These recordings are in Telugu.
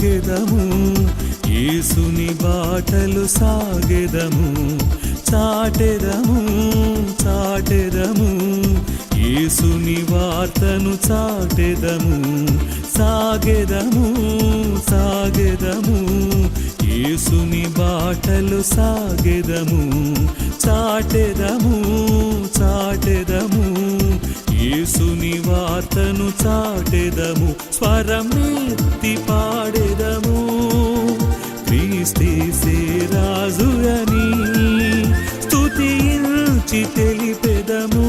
సాగెదము యేసుని బాటలు సాగెదము చాటెదము చాటెదము యేసుని వార్తను చాటెదము సాగెదము సాగెదము యేసుని బాటలు సాగెదము చాటెదము చాటెదము యేసుని వార్తను చాటెదము స్వరమెత్తి పాడెదము క్రీస్తేసే రాజు అని స్తుతించి తెలిపెదము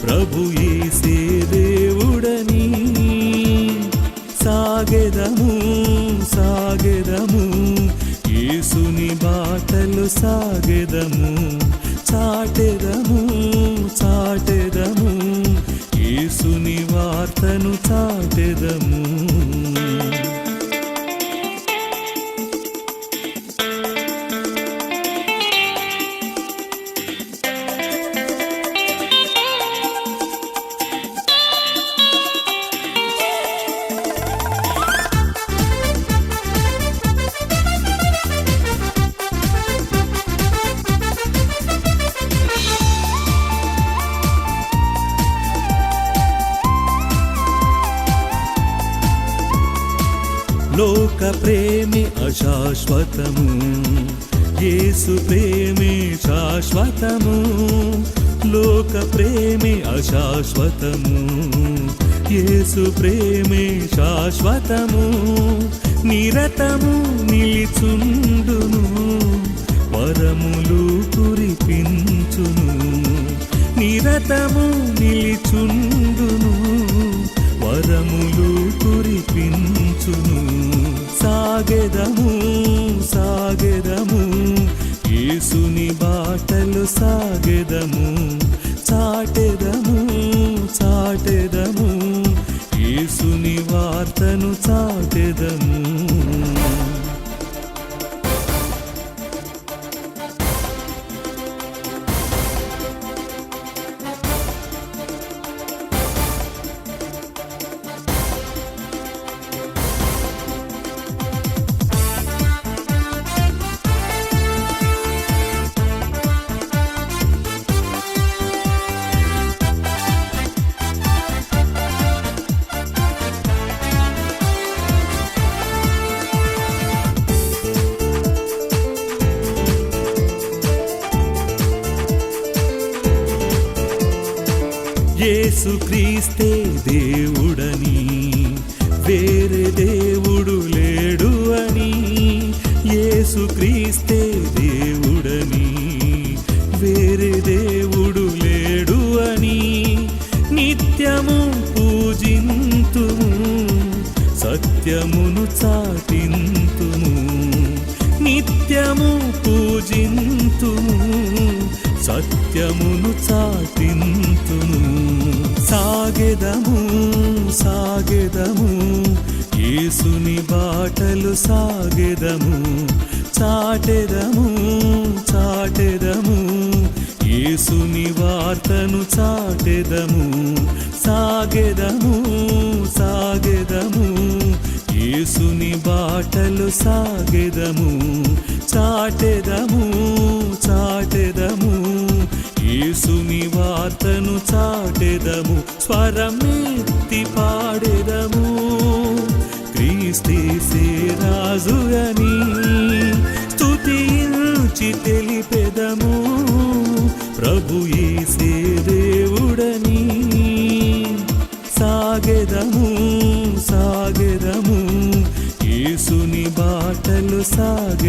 ప్రభు యేసే దేవుడని సాగెదము సాగెదము యేసుని బాటలు సాగెదము చాటెదము చాటెదము యేసుని వార్తను చాటెదము లోక ప్రేమే అశాశ్వతము యేసు ప్రేమే శాశ్వతము లోక ప్రేమే అశాశ్వతము యేసు ప్రేమే శాశ్వతము నిరతము నిలిచుండును వరములు కురిపించును నిరతము నిలిచుండును వరములు కురిపించును సాగెదము సాగెదము యేసుని బాటలు సాగెదము చాటెదము చాటెదము యేసుని వార్తను చాటెదము యేసు క్రీస్తే దేవుడని వేరే దేవుడు లేడు అని యేసు క్రీస్తే దేవుడని వేరే దేవుడు లేడు అని నిత్యము పూజింతుము సత్యమును చాటింతుము నిత్యము పూజింతుము సత్యమును చాటింతుము సాగెదము సాగెదము యేసుని బాటలు సాగెదము చాటెదము చాటెదము యేసుని వార్తను చాటెదము సాగెదము సాగెదము యేసుని బాటలు సాగెదము చాటెదము చాటెదము యేసుని వార్తను చాటెదము స్వరమెత్తి పాడెదము క్రీస్తేసే రాజు అని స్తుతించి తెలిపెదము ప్రభు యేసే దేవుడని సాగెదము సాగెదము యేసుని బాటలు సాగెదము